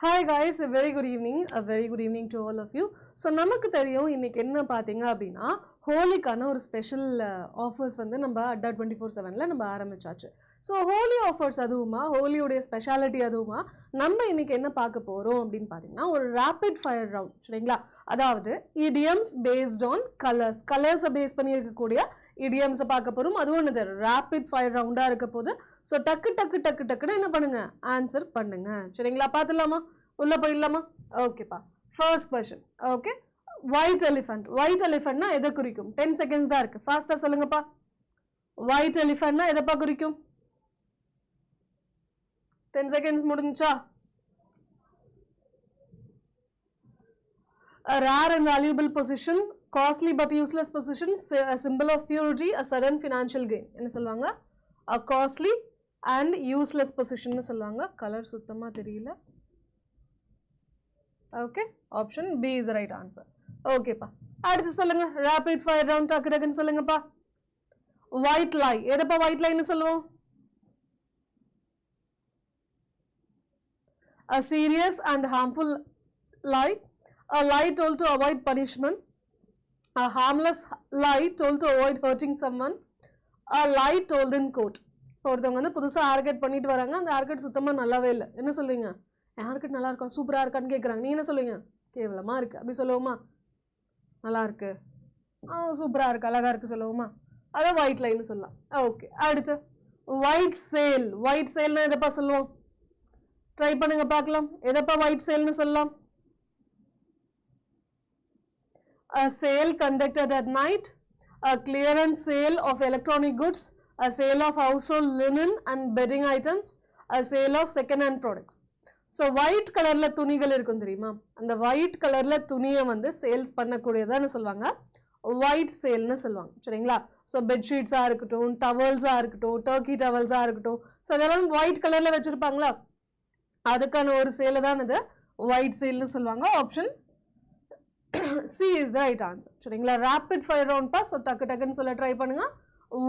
Hi guys, a very good evening to all of you. So நமக்கு தெரியும் இன்னைக்கு என்ன பாத்தீங்க அப்படின்னா ஹோலிக்கான ஒரு ஸ்பெஷல் ஆஃபர்ஸ் வந்து நம்ம அட்டா 24/7ல நம்ம ஆரம்பிச்சாச்சு. ஸோ ஹோலி ஆஃபர்ஸ் அதுவுமா ஹோலியோடைய ஸ்பெஷாலிட்டி அதுவுமா நம்ம இன்னைக்கு என்ன பார்க்க போறோம் அப்படின்னு பார்த்தீங்கன்னா ஒரு ரேபிட் ஃபயர் ரவுண்ட் சரிங்களா. அதாவது இடியம்ஸ் பேஸ்ட் ஆன் கலர்ஸை பேஸ் பண்ணி இருக்கக்கூடிய இடியம்ஸை பார்க்க போறோம். அதுவும் ஒன்று ரேபிட் ஃபயர் ரவுண்டா இருக்க போது. ஸோ டக்குன்னு என்ன பண்ணுங்க ஆன்சர் பண்ணுங்க சரிங்களா. பார்த்துலாமா உள்ள போயிடலாமா? ஓகேப்பா. First question okay. ஒயிட் எலிஃபண்ட்னா எதை குறிக்கும்? 10 செகண்ட்ஸ் தான் இருக்கு, ஃபாஸ்டா சொல்லுங்கப்பா. ஒயிட் எலிஃபண்ட்னா எதைப்பா குறிக்கும்? 10 செகண்ட்ஸ் முடிஞ்சா? A rare and valuable position, costly but useless position, a symbol of purity, a sudden financial gain. என்ன சொல்லுவாங்க? A costly and useless position னு சொல்லுவாங்க. கலர் சுத்தமா தெரியல. Okay, option B is right answer. ஓகேப்பா, அடுத்து சொல்லுங்க. ரேபிட் ஃபயர் ரவுண்ட் டக்குன்னு சொல்லுங்கப்பா. ஒயிட் லை எதப்பா ஒயிட் லைன்னு சொல்லுவோம்? A serious and harmful lie, a lie told to avoid punishment, a harmless lie told to avoid hurting someone, a lie told in court. ஒருத்தவங்க வந்து புதுசாக hair cut பண்ணிட்டு வராங்க, அந்த hair cut சுத்தமாக நல்லாவே இல்லை. என்ன சொல்லுவீங்க? ஹேர் கட் நல்லா இருக்கா, சூப்பராக இருக்கான்னு கேட்குறாங்க. நீ என்ன சொல்லுவீங்க? கேவலமாக இருக்குது அப்படி சொல்லுவோமா? நல்லா இருக்கு, சூப்பராக இருக்குது, அழகாக இருக்குது சொல்லுவோமா? அதை ஒயிட் லைன்னு சொல்லலாம். ஓகே, அடுத்து ஒயிட் சேல்னா எதப்பா சொல்லுவோம்? ட்ரை பண்ணுங்க பார்க்கலாம். எதப்பா ஒயிட் சேல்னு சொல்லலாம்? A sale conducted at night, a clearance sale of electronic goods, a sale of household linen and bedding items, a sale of second-hand products. So white கலரில் துணிகள் இருக்கும் தெரியுமா? அந்த ஒயிட் கலரில் துணியை வந்து சேல்ஸ் பண்ணக்கூடியதான்னு சொல்லுவாங்க ஒயிட் சேல்னு சொல்லுவாங்க சரிங்களா. ஸோ பெட்ஷீட்ஸாக இருக்கட்டும், டவல்ஸாக இருக்கட்டும், டர்க்கி டவல்ஸாக இருக்கட்டும், ஸோ அதெல்லாம் ஒயிட் கலரில் வச்சுருப்பாங்களா, அதுக்கான ஒரு சேலை தான் இது ஒயிட் சேல்னு சொல்லுவாங்க. Option C is the right answer சரிங்களா. ரேபிட் ஃபயர் ரவுண்ட்பா. ஸோ டக்குன்னு சொல்ல ட்ரை பண்ணுங்க.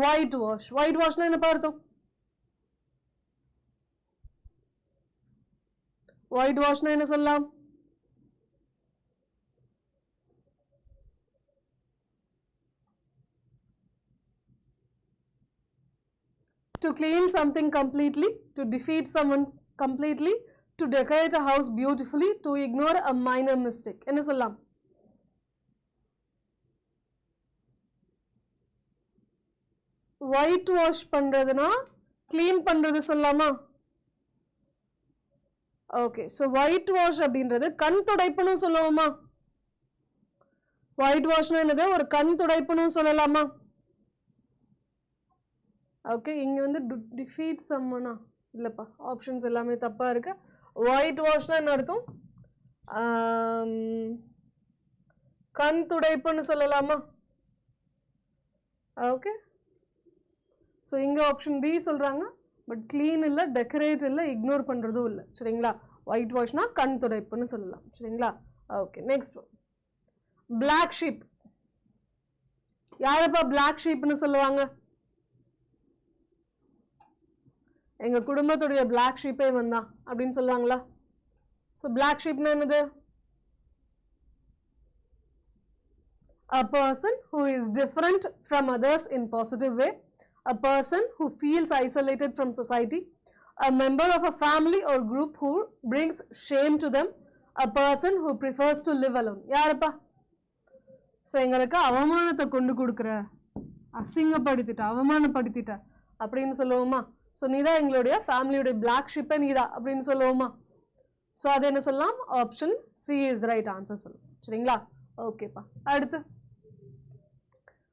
ஒயிட் வாஷ்னா என்னப்பா அர்த்தம்? ஒயிட் வாஷ்னா என்ன சொல்லலாம்? To clean something completely, to defeat someone completely, to decorate a house beautifully, to ignore a minor mistake. என்ன சொல்லலாம்? ஒயிட் வாஷ் பண்றதுனா கிளீன் பண்றது சொல்லலாமா? ஓகே, ஸோ ஒயிட் வாஷ் அப்படின்றது கண் துடைப்புன்னு சொல்லுவோமா? ஒயிட் வாஷ்னா என்னது? ஒரு கண் துடைப்புன்னு சொல்லலாமா? ஓகே, இங்கே வந்து டிஃபீட் சம்மனா இல்லைப்பா, ஆப்ஷன்ஸ் எல்லாமே தப்பாக இருக்கு. ஒயிட் வாஷ்னா என்ன அர்த்தம்? கண் துடைப்புன்னு சொல்லலாமா? ஓகே, ஸோ இங்கே ஆப்ஷன் பி சொல்கிறாங்க. பட் க்ளீன் இல்லை, டெக்கரேட் இல்லை, இக்னோர் பண்ணுறதும் இல்லை சரிங்களா. ஒயிட் வாஷ்னா கண் துடைப்புன்னு சொல்லலாம் சரிங்களா. Okay, next black sheep. யாரப்பா பிளாக் ஷீப்னு சொல்லுவாங்க? எங்கள் குடும்பத்துடைய பிளாக் ஷீப்பே வந்தான் அப்படின்னு சொல்லுவாங்களா? ஸோ பிளாக் ஷீப்னா என்னது? A person who is different from others in positive way, a person who feels isolated from society, a member of a family or group who brings shame to them, a person who prefers to live alone. யாரப்பா? So எங்களுக்கு அவமானத்தை கொண்டு கொடுக்குற, அசிங்கப்படுத்திட்ட, அவமானப்படுத்திட்ட அப்படின்னு சொல்லுவோமா? So நீதான் எங்களுடைய ஃபேமிலியுடைய black ஷிப்பை நீதா அப்படின்னு சொல்லுவோமா? ஸோ அது என்ன சொல்லலாம்? Option C is the right answer சொல்லுவோம் சரிங்களா. ஓகேப்பா, அடுத்து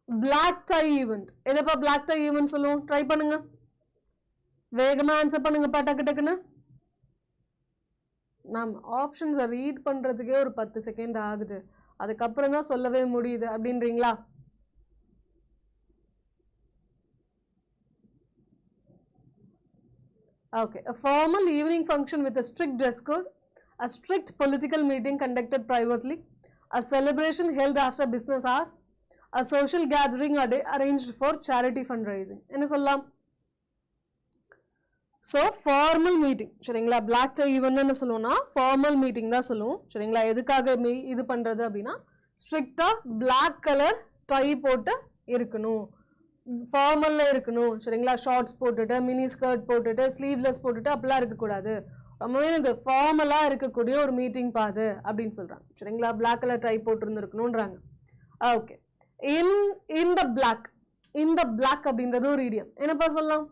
பிளாக் டை ஈவெண்ட். எதப்பா பிளாக் டை ஈவெண்ட் சொல்லுவோம்? ட்ரை பண்ணுங்க, வேகமா ஆன்சர் பண்ணுங்கப்பா டக்குன்னு. நாம் ஆப்ஷன்ஸை ரீட் பண்ணுறதுக்கே ஒரு 10 செகண்ட் ஆகுது, அதுக்கப்புறம் தான் சொல்லவே முடியுது அப்படின்றீங்களா? Okay, a formal evening function with a strict dress code, a strict political meeting conducted privately, a celebration held after business hours, a social gathering arranged for charity fundraising. என்ன சொல்லலாம்? ஸோ ஃபார்மல் மீட்டிங் சரிங்களா. Black tie event என்ன சொல்லுவோம்னா formal meeting தான் சொல்லுவோம் சரிங்களா. எதுக்காக இது பண்ணுறது அப்படின்னா ஸ்ட்ரிக்டாக பிளாக் கலர் டை போட்டு இருக்கணும், ஃபார்மலில் இருக்கணும் சரிங்களா. ஷார்ட்ஸ் போட்டுட்டு மினி ஸ்கர்ட் போட்டுட்டு ஸ்லீவ்லெஸ் போட்டுட்டு அப்படிலாம் இருக்கக்கூடாது, ரொம்பவே இந்த ஃபார்மலாக இருக்கக்கூடிய ஒரு மீட்டிங் பாது அப்படின்னு சொல்கிறாங்க சரிங்களா. பிளாக் கலர் டை போட்டுருந்துருக்கணுன்றாங்க. ஓகே, இந்த பிளாக் அப்படின்றது ஒரு இடியம். என்னப்பா சொல்லலாம்,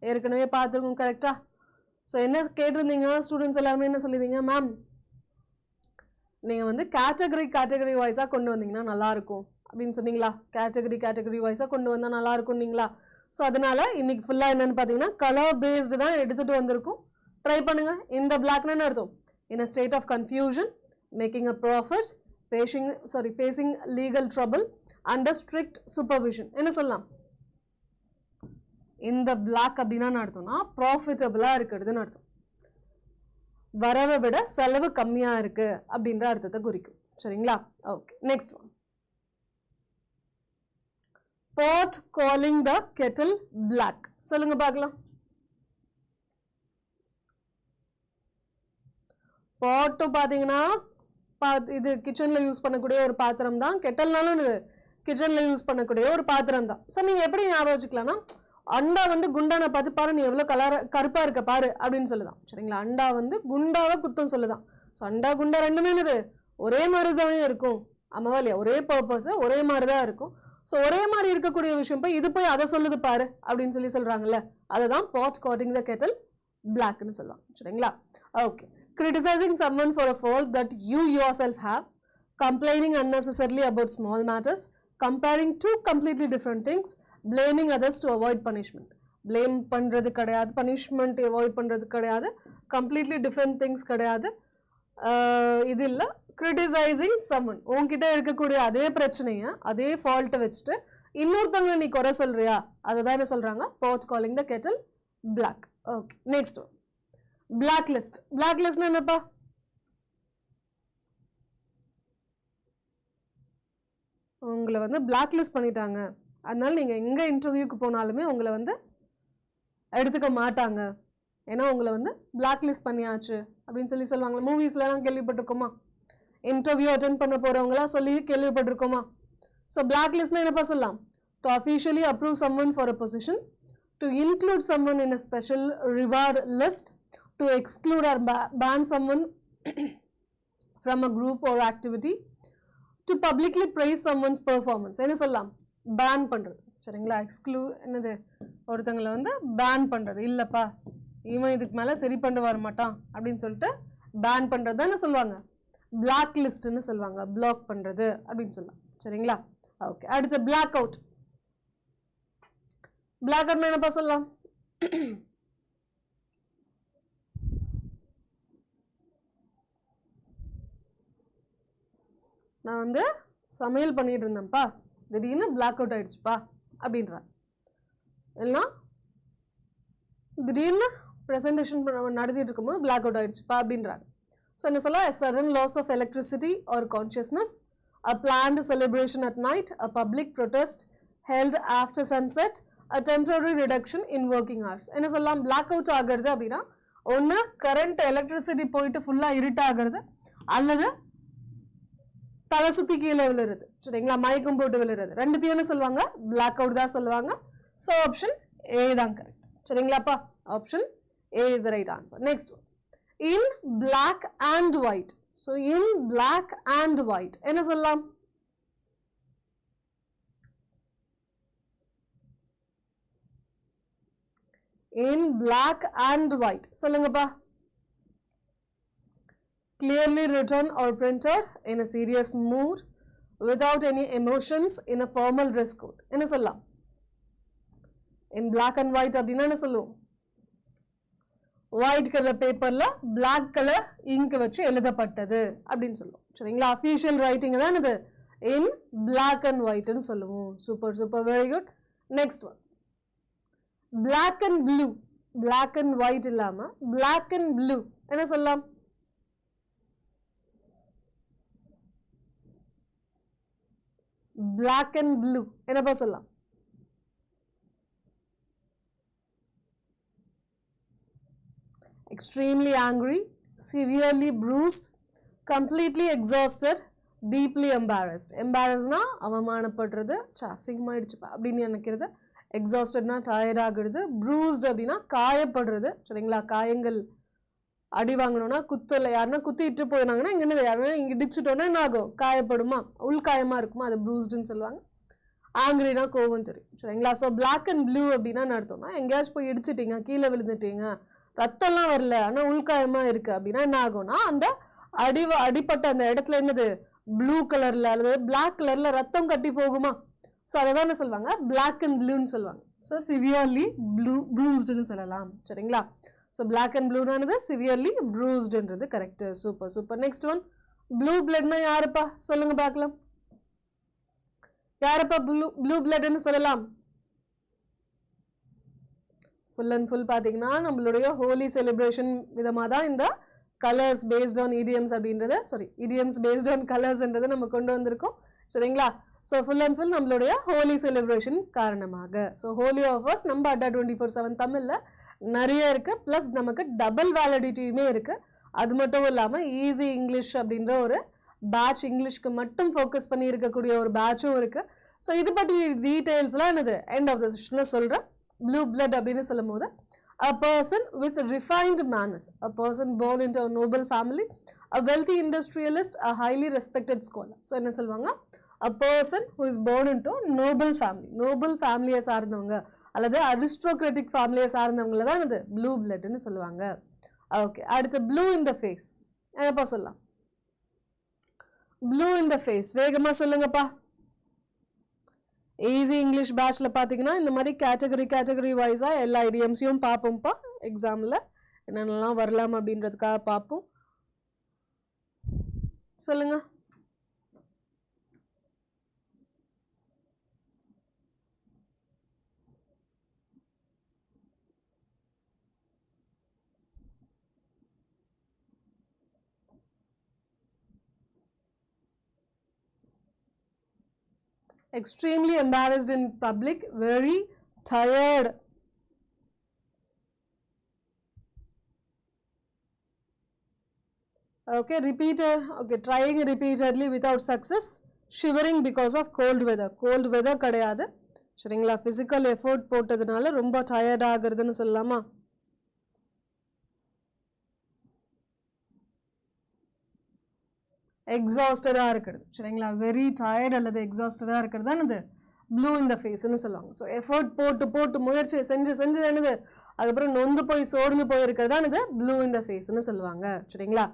ஏற்கனவே பார்த்துருக்கோம் கரெக்டா. ஸோ என்ன கேட்டிருந்தீங்க ஸ்டூடெண்ட்ஸ் எல்லாருமே என்ன சொல்லியிருந்தீங்க, மேம் நீங்கள் வந்து கேட்டகரி வைஸாக கொண்டு வந்தீங்கன்னா நல்லாயிருக்கும் அப்படின்னு சொன்னீங்களா. கேட்டகரி வைஸாக கொண்டு வந்தால் நல்லாயிருக்கும்னீங்களா. ஸோ அதனால இன்னைக்கு ஃபுல்லாக என்னென்னு பார்த்தீங்கன்னா கலர் பேஸ்டு தான் எடுத்துகிட்டு வந்திருக்கும். ட்ரை பண்ணுங்கள். இந்த பிளாக்னு என்ன அர்த்தம், in a state of confusion, making a profit, facing legal trouble under strict supervision. என்ன சொல்லலாம், இந்த பிளாக் அப்படின்னா என்ன அர்த்தம்னா ப்ராஃபிட்டபிளாக இருக்கிறதுன்னு அர்த்தம், வரவை விட செலவு கம்மியாக இருக்கு அப்படின்ற அர்த்தத்தை குறிக்கும் சரிங்களா. Okay, next one, pot calling the kettle black. சொல்லுங்க பார்க்கலாம். பாட்டு பார்த்தீங்கன்னா இது கிச்சனில் யூஸ் பண்ணக்கூடிய ஒரு பாத்திரம் தான். கெட்டல்னாலும் இது கிச்சனில் யூஸ் பண்ணக்கூடிய ஒரு பாத்திரம் தான். ஸோ நீங்கள் எப்படி ஞாபகம் வச்சுக்கலாம்னா அண்டா வந்து குண்டானை பார்த்து பாரு நீ எவ்வளோ கருப்பாக இருக்க பாரு அப்படின்னு சொல்லுதான் சரிங்களா. அண்டா வந்து குண்டாவை குத்தம் சொல்லுதான். ஸோ அண்டா குண்டா ரெண்டுமே என்னது ஒரே மாதிரி தானே இருக்கும், ஆமாவா இல்லையா, ஒரே பர்பஸ் ஒரே மாதிரி தான் இருக்கும். ஸோ ஒரே மாதிரி இருக்கக்கூடிய விஷயம் போய் இது போய் அதை சொல்லுது பாரு அப்படின்னு சொல்கிறாங்கல்ல, அதை தான் pot calling the kettle blackன்னு சொல்லுவாங்க சரிங்களா. Okay, criticizing someone for a fault that you yourself have, complaining unnecessarily about small matters, comparing two completely different things, blaming others to avoid punishment. blame பண்றது கிடையாது, punishment avoid பண்றது கிடையாது, completely different things கிடையாது. இது இல்லை, criticizing someone, உன்கிட்ட இருக்கக்கூடிய அதே பிரச்சனையை அதே ஃபால்ட்டை வச்சுட்டு இன்னொருத்தவங்களை நீ குறை சொல்றியா, அதை தான் என்ன சொல்றாங்க pot calling the kettle black. Okay, next one, black list. பிளாக் லிஸ்ட்னா என்னப்பா, உங்களை வந்து பிளாக் லிஸ்ட் பண்ணிட்டாங்க, அதனால நீங்கள் எங்கே இன்டர்வியூக்கு போனாலுமே உங்களை வந்து எடுத்துக்க மாட்டாங்க, ஏன்னா உங்களை வந்து பிளாக் லிஸ்ட் பண்ணியாச்சு அப்படின்னு சொல்லுவாங்களா. மூவிஸ்லாம் கேள்விப்பட்டிருக்கோமா, இன்டர்வியூ அட்டென்ட் பண்ண போகிறவங்களாம் சொல்லி கேள்விப்பட்டிருக்கோமா. ஸோ பிளாக் லிஸ்ட்னா என்னப்பா சொல்லலாம், to officially approve someone for a position, to include someone in a special reward list, to exclude or ban someone from a group or activity, to publicly praise someone's performance. என்ன சொல்லலாம், pan பண்ணுறது சரிங்களா. என்னது ஒருத்தங்களை வந்து pan பண்ணுறது, இல்லைப்பா இவன் இதுக்கு மேலே சரி பண்ண வர மாட்டான் அப்படின்னு சொல்லிட்டு பேன் பண்ணுறது தான் என்ன சொல்லுவாங்க, பிளாக் லிஸ்ட்னு சொல்லுவாங்க, பிளாக் பண்ணுறது அப்படின்னு சொல்லலாம் சரிங்களா. ஓகே, அடுத்து பிளாக் அவுட். பிளாக் அவுட்னா என்னப்பா சொல்லலாம், நான் வந்து சமையல் பண்ணிட்டு இருந்தேன்ப்பா, திடீர்னு பிளாக் அவுட் ஆயிடுச்சுப்பா அப்படின்றான். இல்லைனா திடீர்னு ப்ரெசன்டேஷன் நடத்திட்டு இருக்கும்போது பிளாக் அவுட் ஆயிடுச்சுப்பா அப்படின்றாங்க. ஸோ என்ன சொல்ல, a sudden loss of electricity or consciousness, a planned celebration at night, a public protest held after sunset, a temporary reduction in working hours. என்ன சொல்லலாம், பிளாக் அவுட் ஆகிறது அப்படின்னா ஒன்று கரண்ட் எலக்ட்ரிசிட்டி போயிட்டு ஃபுல்லாக இருட்டாகிறது, அல்லது தலை சுற்றி கீழே விழுறது சரிங்களா, மயக்கம் போட்டு விழுறது, ரெண்டுத்தையும் என்ன சொல்லுவாங்க, பிளாக் அவுட் தான் சொல்லுவாங்க. ஸோ ஆப்ஷன் ஏ தான் கரெக்ட் சரிங்களாப்பா. Option A is the right answer. Next, in black and white. So in black and white என்ன சொல்லலாம், இன் பிளாக் அண்ட் ஒயிட் சொல்லுங்கப்பா. Clearly written or printed in a serious mood without any emotions in a formal dress code. என்ன சொல்லலாம், in black and white அப்படின்னா என்ன சொல்லுவோம், white colour பேப்பர்ல black colour ink வச்சு எழுதப்பட்டது அப்படின்னு சொல்லுவோம் சரிங்களா. அஃபிஷியல் ரைட்டிங் தான் என்னது, in black and whiteன்னு சொல்லுவோம். Super super, very good. Next one, black and blue. black and white இல்லாம black and blue என்ன சொல்லலாம், black and blue என்னப்பா சொல்லலாம், extremely angry, severely bruised, completely exhausted, deeply embarrassed. Embarrassed-னா அவமானப்படுறது, அசிங்கமாயிடுச்சுப்பா அப்படின்னு நினைக்கிறது. எக்ஸாஸ்டட்னா டயர்ட் ஆகுறது. ப்ரூஸ்ட் அப்படின்னா காயப்படுறது. சரிங்களா? காயங்கள் அடி வாங்கணும்னா குத்தல யாருன்னா குத்திட்டு போயினாங்கன்னா இங்கே என்ன யாருன்னா இங்கே இடிச்சுட்டோன்னா என்ன ஆகும்? காயப்படுமா? உள்காயமாக இருக்குமா? அது ப்ரூஸ்டுன்னு சொல்லுவாங்க. ஆங்கிரினா கோவம் தெரியும். சரிங்களா? ஸோ பிளாக் அண்ட் ப்ளூ அப்படின்னா என்ன அர்த்தம்னா எங்கேயாச்சும் போய் இடிச்சிட்டிங்க, கீழே விழுந்துட்டீங்க, ரத்தம்லாம் வரல ஆனால் உள்காயமாக இருக்குது அப்படின்னா என்ன ஆகும்னா அந்த அடிப்பட்ட அந்த இடத்துல என்னது ப்ளூ கலரில் அல்லது பிளாக் கலரில் ரத்தம் கட்டி போகுமா? ஸோ அதை தான் என்ன சொல்லுவாங்க? பிளாக் அண்ட் ப்ளூன்னு சொல்லுவாங்க. ஸோ சிவியர்லி ப்ரூஸ்டுன்னு சொல்லலாம். சரிங்களா? ஸோ பிளாக் அண்ட் ப்ளூனானது சிவியர்லி ப்ரூஸ்டுன்றது correct. Super super. Next one, blue பிளட்னா யாருப்பா சொல்லுங்க பார்க்கலாம். யாரப்பா ப்ளூ பிளட்னு சொல்லலாம்? ஃபுல் அண்ட் ஃபுல் பார்த்தீங்கன்னா நம்மளுடைய ஹோலி செலிப்ரேஷன் விதமாக தான் இந்த கலர்ஸ் பேஸ்ட் ஆன் இடியம்ஸ் அப்படின்றத இடியம்ஸ் பேஸ்ட் ஆன் கலர்ஸ்ன்றதை நம்ம கொண்டு வந்திருக்கோம். சரிங்களா? ஸோ ஃபுல் அண்ட் ஃபுல் நம்மளுடைய ஹோலி செலிப்ரேஷன் காரணமாக. ஸோ ஹோலி ஆஃபர்ஸ் நம்ம அட்டா 24/7 தமிழில் நிறைய இருக்குது. ப்ளஸ் நமக்கு டபுள் வேலிடிட்டியுமே இருக்குது. அது மட்டும் இல்லாமல் ஈஸி இங்கிலீஷ் அப்படின்ற ஒரு பேட்ச், இங்கிலீஷ்க்கு மட்டும் ஃபோக்கஸ் பண்ணி இருக்கக்கூடிய ஒரு பேட்சும் இருக்குது. ஸோ இது பற்றி டீட்டெயில்ஸ்லாம் என்னது எண்ட் ஆஃப் த செஷனில் சொல்கிறேன். ப்ளூ பிளட் அப்படின்னு சொல்லும் போது a person with refined manners, a person born into a noble family, a wealthy industrialist, a highly respected scholar. So என்ன சொல்லுவாங்க? a person who is born into noble family. noble family சார்ந்தவங்க அல்லது aristocratic family சார்ந்தவங்கள தான் இது blue blood ன்னு சொல்லுவாங்க. Okay, அடுத்து blue in the face. என்னப்பா சொல்லலாம்? blue in the face வேகமா சொல்லுங்கப்பா. ஈஸி இங்கிலீஷ் பேட்ச்ல பார்த்தீங்கன்னா இந்த மாதிரி கேட்டகரி வைஸாக எல்லா ஐடியம்ஸையும் பார்ப்போம்ப்பா. எக்ஸாமில் என்னென்னலாம் வரலாம் அப்படின்றதுக்காக பார்ப்போம். சொல்லுங்க. Extremely embarrassed in public, very tired. Okay, trying repeatedly without success, shivering because of cold weather கிடையாது. சரிங்களா? physical effort போட்டதுனால ரொம்ப டயர்ட் ஆகுறதுன்னு சொல்லலாமா? எக்ஸாஸ்டடாக இருக்கிறது. சரிங்களா? வெரி டயர்ட் அல்லது எக்ஸாஸ்டடாக இருக்கிறது தான் இது ப்ளூ இந்த ஃபேஸ்ன்னு சொல்லுவாங்க. ஸோ எஃபர்ட் போட்டு முயற்சி செஞ்சு என்னது அதுக்கப்புறம் நொந்து போய் சோர்ந்து போயிருக்கிறது தான் இது ப்ளூ இந்த ஃபேஸ்ன்னு சொல்லுவாங்க. சரிங்களா?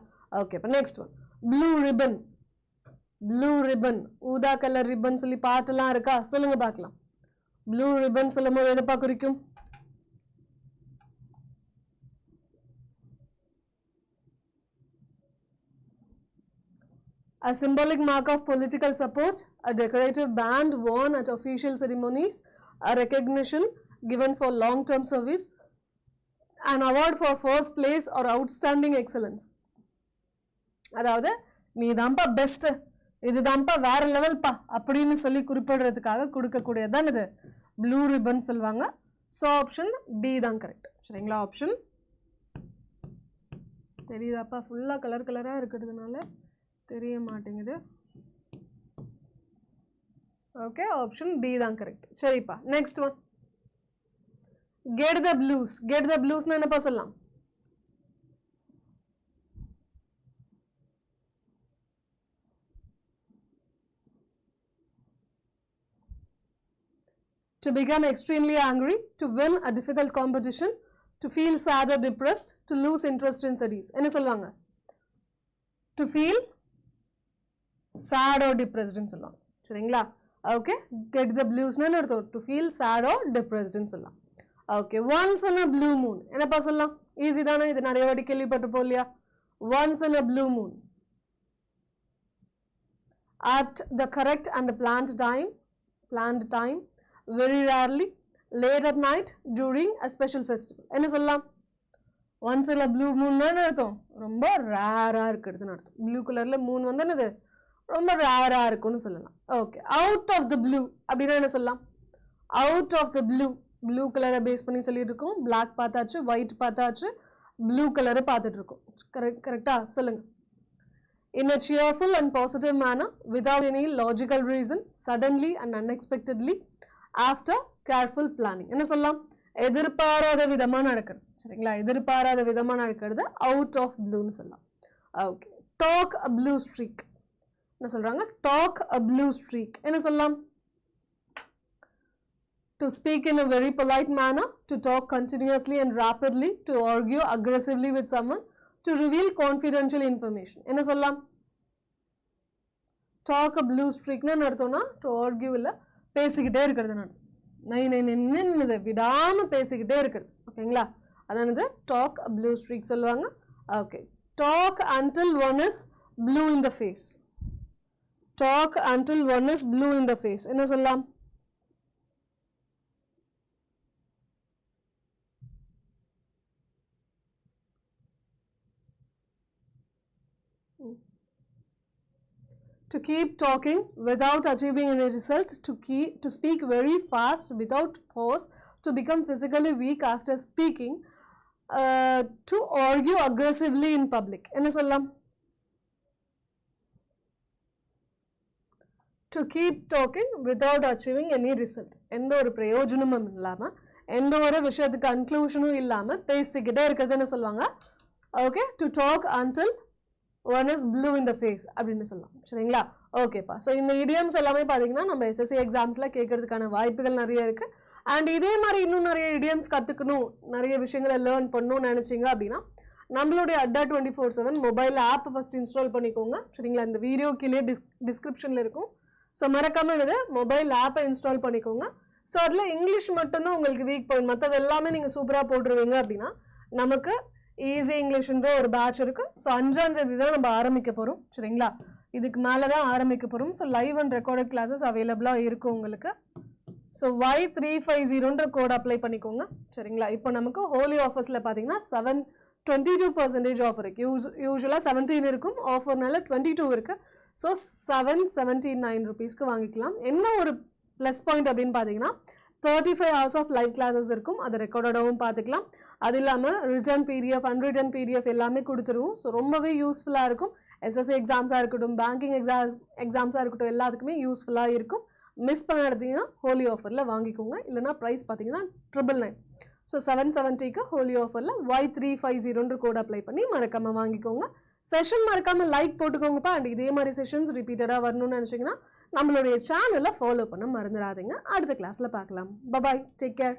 ஓகே, இப்போ நெக்ஸ்ட் ஒன், ப்ளூ ரிப்பன். ஊதா கலர் ரிப்பன் சொல்லி பாட்டெல்லாம் இருக்கா? சொல்லுங்க பார்க்கலாம். ப்ளூ ரிப்பன் சொல்லும் போது எதுப்பா குறிக்கும்? A symbolic mark of political support, a decorative band worn at official ceremonies, a recognition given for long-term service, an award for first place or outstanding excellence. அதாவது நீ தான்ப்பா பெஸ்ட், இது தான்ப்பா வேற லெவல்ப்பா அப்படின்னு சொல்லி குறிப்பிடுறதுக்காக கொடுக்கக்கூடியது தான் இது ப்ளூ ரிப்பன் சொல்லுவாங்க. ஸோ ஆப்ஷன் டி தான் கரெக்ட். சரிங்களா? ஆப்ஷன் தெரியுதாப்பா? ஃபுல்லாக கலராக இருக்கிறதுனால தெரிய மாட்டேங்குது. ஓகே, ஆப்ஷன் டி தான் கரெக்ட். சரிப்பா, நெக்ஸ்ட் ஒன், கெட் த ப்ளூஸ்னா என்னப்பா சொல்லலாம்? To become extremely angry, to win a difficult competition, to feel sad or depressed, to lose interest in studies. என்ன சொல்லுவாங்க? To feel sad or depressed ன்னு சொல்லலாம். சரிங்களா? Okay, get the bluesனா என்ன அர்த்தம்? To feel sad or depressed ன்னு சொல்லலாம். Okay, once in a blue moon என்னப்பா சொல்லலாம்? ஈஸி தானே, இது நிறைய வாட்டி கேள்விப்பட்டிருப்போம் இல்லையா? once in a blue moon, at the correct and planned time, very rarely, late at night, during a special festival. என்ன சொல்லலாம்? ஒன்ஸ் இன் அ ப்ளூ மூன்னா அர்த்தம் ரொம்ப ரேராக இருக்கிறதுன்னு அர்த்தம். ப்ளூ கலரில் மூன் வந்து என்னது ரொம்ப ரேராக இருக்கும்னு சொல்லலாம். Okay, out of the blue அப்படின்னா என்ன சொல்லலாம்? அவுட் ஆஃப் த ப்ளூ கலரை பேஸ் பண்ணி சொல்லிட்டு இருக்கோம். பிளாக் பார்த்தாச்சு, ஒயிட் பார்த்தாச்சு, ப்ளூ கலரை பார்த்துட்டு இருக்கோம். கரெக்டா சொல்லுங்க. In a cheerful and positive manner, without any logical reason, suddenly and unexpectedly, after careful planning. என்ன சொல்லலாம்? எதிர்பாராத விதமா நடக்கிறது. சரிங்களா? எதிர்பாராத விதமா நடக்கிறது out of blueன்னு சொல்லலாம். Okay. Talk a blue streak. என்ன சொல்றாங்க? Talk a blue streak. என்ன சொல்லலாம்? To speak in a very polite manner, to talk continuously and rapidly, to argue aggressively with someone, to reveal confidential information. என்ன சொல்லலாம்? Talk a blue streak னா அர்த்தம்னா to argue இல்ல பேசிக்கிட்டே இருக்கிறதுன்னு அர்த்தம். நின்னு விடாம பேசிக்கிட்டே இருக்கிறது. ஓகேங்களா? அதானது talk a blue streak சொல்லுவாங்க. Okay. Talk until one is blue in the face. Talk until one is blue in the face. என்ன சொல்லலாம்? To keep talking without achieving any result, to speak very fast without pause, to become physically weak after speaking, to argue aggressively in public. என்ன சொல்லலாம்? To keep talking without achieving any result. எந்த ஒரு பிரயோஜனமும் இல்லாம எந்த ஒரு விஷயத்துக்கு கன்க்ளூஷனும் இல்லாம பேசிக்கிட்டே இருக்கிறது என்ன சொல்லுவாங்க? Okay. To talk until one is blue in the face அப்படின்னு சொல்லலாம். சரிங்களா? ஓகேப்பா. ஸோ இந்த இடியம்ஸ் எல்லாமே பார்த்தீங்கன்னா நம்ம எஸ்எஸ்சி எக்ஸாம்ஸில் கேட்கறதுக்கான வாய்ப்புகள் நிறைய இருக்குது. அண்ட் இதே மாதிரி இன்னும் நிறைய இடியம்ஸ் கற்றுக்கணும், நிறைய விஷயங்களை லேர்ன் பண்ணணும்னு நினச்சிங்க அப்படின்னா நம்மளுடைய அட்டா 24/7 மொபைல் ஆப் ஃபஸ்ட் இன்ஸ்டால் பண்ணிக்கோங்க. சரிங்களா? இந்த வீடியோ கீழே டிஸ்கிரிப்ஷனில் இருக்கும். ஸோ மறக்காமல் இது மொபைல் ஆப்பை இன்ஸ்டால் பண்ணிக்கோங்க. ஸோ அதில் இங்கிலீஷ் மட்டும்தான் உங்களுக்கு வீக் பாயிண்ட், மற்றது எல்லாமே நீங்கள் சூப்பராக போட்டுருவீங்க அப்படின்னா நமக்கு ஈஸி இங்கிலீஷ்ன்ற ஒரு பேட்ச் இருக்குது. ஸோ 5ஆம் தேதி தான் நம்ம ஆரம்பிக்க போகிறோம். சரிங்களா? இதுக்கு மேலே தான் ஆரம்பிக்க போகிறோம். So live and recorded classes அவைலபிளாக இருக்கும் உங்களுக்கு. ஸோ Y350ன்ற கோட் அப்ளை பண்ணிக்கோங்க. சரிங்களா? இப்போ நமக்கு ஹோலி ஆஃபர்ஸில் பார்த்தீங்கன்னா 22% ஆஃபர் இருக்குது. யூஸ்வலாக 17 இருக்கும், ஆஃபர்னால 22 இருக்குது. ஸோ 779 rupeesக்கு வாங்கிக்கலாம். என்ன ஒரு ப்ளஸ் பாயிண்ட் அப்படின்னு பார்த்தீங்கன்னா 35 hours ஆஃப் லைவ் கிளாஸஸ் இருக்கும். அதை ரெக்கார்டடாகவும் பார்த்துக்கலாம். அது இல்லாமல் ரிட்டன் பிடிஎஃப் அன்ரிட்டன் பிடிஎஃப் எல்லாமே கொடுத்துருவோம். ஸோ ரொம்பவே யூஸ்ஃபுல்லாக இருக்கும். எஸ்எஸ்சி எக்ஸாம்ஸாக இருக்கட்டும், பேங்கிங் எக்ஸாம்ஸாக இருக்கட்டும், எல்லாத்துக்குமே யூஸ்ஃபுல்லாக இருக்கும். மிஸ் பண்ண எடுத்தீங்கன்னா ஹோலி ஆஃபரில் வாங்கிக்கோங்க. இல்லைனா ப்ரைஸ் பார்த்தீங்கன்னா 999. ஸோ 770க்கு ஹோலி ஆஃபரில் Y350ன்ற கோட் அப்ளை பண்ணி மறக்காமல் வாங்கிக்கோங்க. செஷன் மறக்காமல் லைக் போட்டுக்கோங்கப்பா. அண்ட் இதே மாதிரி செஷன்ஸ் ரிப்பீட்டடாக வரணும்னு நினச்சிங்கன்னா நம்மளுடைய சேனலை ஃபாலோ பண்ண மறந்துடாதீங்க. அடுத்த கிளாஸில் பார்க்கலாம். பாய், டேக் கேர்.